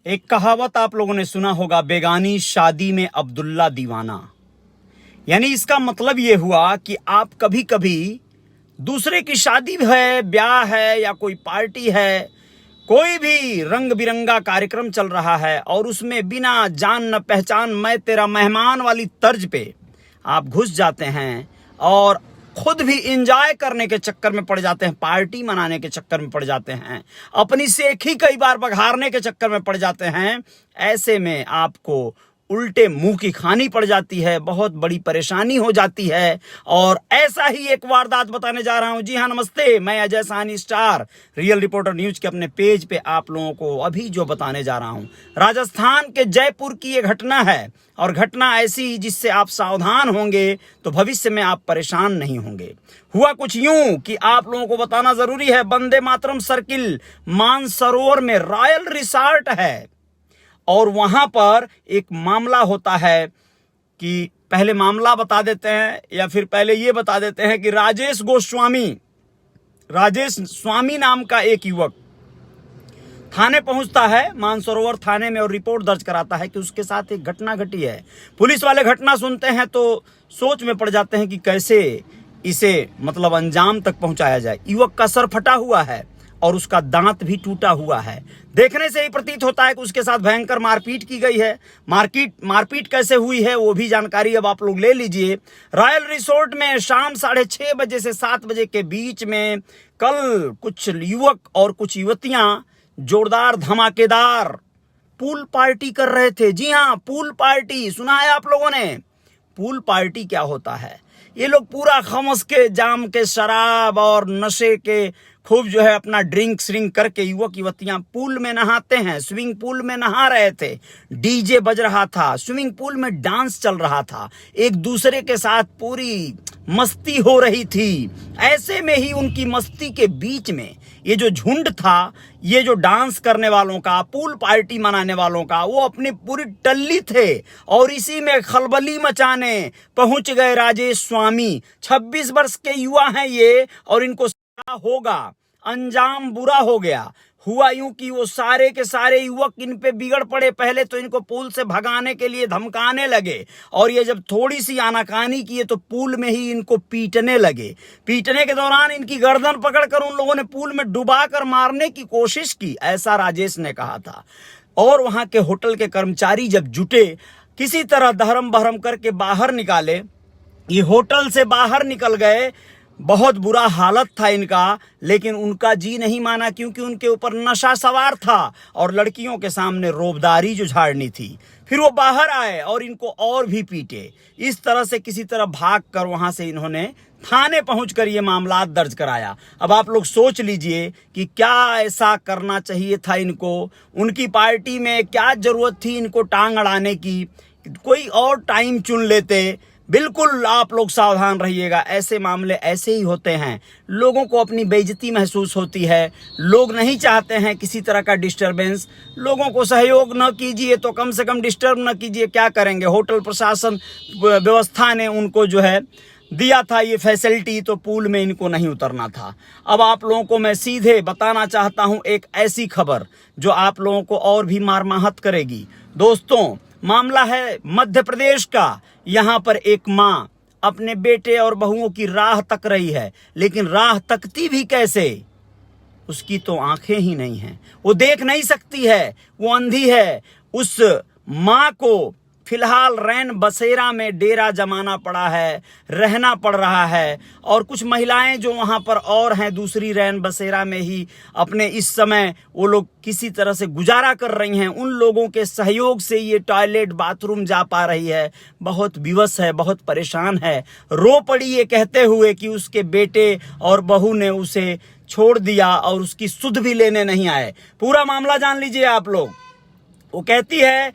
एक कहावत आप लोगों ने सुना होगा, बेगानी शादी में अब्दुल्ला दीवाना। यानी इसका मतलब ये हुआ कि आप कभी कभी दूसरे की शादी है, ब्याह है या कोई पार्टी है, कोई भी रंग बिरंगा कार्यक्रम चल रहा है और उसमें बिना जान न पहचान मैं तेरा मेहमान वाली तर्ज पे आप घुस जाते हैं और खुद भी एंजॉय करने के चक्कर में पड़ जाते हैं, पार्टी मनाने के चक्कर में पड़ जाते हैं, अपनी सेख ही कई बार बघारने के चक्कर में पड़ जाते हैं। ऐसे में आपको उल्टे मुंह की खानी पड़ जाती है, बहुत बड़ी परेशानी हो जाती है। और ऐसा ही एक वारदात बताने जा रहा हूं। जी हां, नमस्ते, मैं Ajay Sahni star real reporter news के अपने पेज पे आप लोगों को अभी जो बताने जा रहा हूं, राजस्थान के जयपुर की ये घटना है। और घटना ऐसी जिससे आप सावधान होंगे तो भविष्य में आप परेशान नहीं होंगे। हुआ कुछ यूं कि आप लोगों को बताना जरूरी है। वंदे मातरम सर्किल मानसरोवर में रॉयल रिसॉर्ट है और वहां पर एक मामला होता है कि पहले मामला बता देते हैं या फिर पहले ये बता देते हैं कि राजेश स्वामी नाम का एक युवक थाने पहुंचता है, मानसरोवर थाने में, और रिपोर्ट दर्ज कराता है कि उसके साथ एक घटना घटी है। पुलिस वाले घटना सुनते हैं तो सोच में पड़ जाते हैं कि कैसे इसे मतलब अंजाम तक पहुंचाया जाए। युवक का सर फटा हुआ है और उसका दांत भी टूटा हुआ है। देखने से ही प्रतीत होता है कि उसके साथ भयंकर मारपीट की गई है। मारपीट कैसे हुई है वो भी जानकारी अब आप लोग ले लीजिए। रॉयल रिसोर्ट में शाम 6:30 बजे से 7 बजे के बीच में कल कुछ युवक और कुछ युवतियां जोरदार धमाकेदार पूल पार्टी कर रहे थे। जी हां, पूल पार्टी सुना है आप लोगों ने। पूल पार्टी क्या होता है? ये लोग पूरा खमस के जाम के शराब और नशे के खूब जो है अपना ड्रिंक श्रिंक करके युवक युवतियां पूल में नहाते हैं। स्विमिंग पूल में नहा रहे थे, डीजे बज रहा था, स्विमिंग पूल में डांस चल रहा था, एक दूसरे के साथ पूरी मस्ती हो रही थी। ऐसे में ही उनकी मस्ती के बीच में ये जो झुंड था, ये जो डांस करने वालों का, पूल पार्टी मनाने वालों का, वो अपनी पूरी टल्ली थे और इसी में खलबली मचाने पहुंच गए राजेश स्वामी। 26 वर्ष के युवा हैं ये और इनको होगा, अंजाम बुरा हो गया। हुआ यूं कि वो सारे के सारे युवक इन पे बिगड़ पड़े। पहले तो इनको पूल से भगाने के लिए धमकाने लगे और ये जब थोड़ी सी आनाकानी किए तो पूल में ही इनको पीटने लगे। पीटने के दौरान इनकी गर्दन पकड़कर उन लोगों ने पूल में डुबाकर मारने की कोशिश की, ऐसा राजेश ने कहा था। और वहां के होटल के कर्मचारी जब जुटे, किसी तरह दहरम बहरम करके बाहर निकाले, ये होटल से बाहर निकल गए। बहुत बुरा हालत था इनका, लेकिन उनका जी नहीं माना क्योंकि उनके ऊपर नशा सवार था और लड़कियों के सामने रोबदारी जो झाड़नी थी। फिर वो बाहर आए और इनको और भी पीटे। इस तरह से किसी तरह भाग कर वहां से इन्होंने थाने पहुंचकर ये मामला दर्ज कराया। अब आप लोग सोच लीजिए कि क्या ऐसा करना चाहिए था इनको, उनकी पार्टी में क्या जरूरत थी इनको टांग अड़ाने की। कोई और टाइम चुन लेते। बिल्कुल आप लोग सावधान रहिएगा, ऐसे मामले ऐसे ही होते हैं। लोगों को अपनी बेइज्जती महसूस होती है, लोग नहीं चाहते हैं किसी तरह का डिस्टरबेंस। लोगों को सहयोग न कीजिए तो कम से कम डिस्टर्ब न कीजिए। क्या करेंगे, होटल प्रशासन व्यवस्था ने उनको जो है दिया था ये फैसिलिटी, तो पूल में इनको नहीं उतरना था। अब आप लोगों को मैं सीधे बताना चाहता हूं एक ऐसी खबर जो आप लोगों को और भी मारमाहत करेगी। दोस्तों, मामला है मध्य प्रदेश का। यहां पर एक मां अपने बेटे और बहुओं की राह तक रही है, लेकिन राह तकती भी कैसे, उसकी तो आंखें ही नहीं हैं, वो देख नहीं सकती है, वो अंधी है। उस मां को फिलहाल रैन बसेरा में डेरा जमाना पड़ा है, रहना पड़ रहा है। और कुछ महिलाएं जो वहां पर और हैं दूसरी रैन बसेरा में ही अपने इस समय वो लोग किसी तरह से गुजारा कर रही हैं। उन लोगों के सहयोग से ये टॉयलेट बाथरूम जा पा रही है। बहुत विवश है, बहुत परेशान है, रो पड़ी ये कहते हुए कि उसके बेटे और बहू ने उसे छोड़ दिया और उसकी सुध भी लेने नहीं आए। पूरा मामला जान लीजिए आप लोग। वो कहती है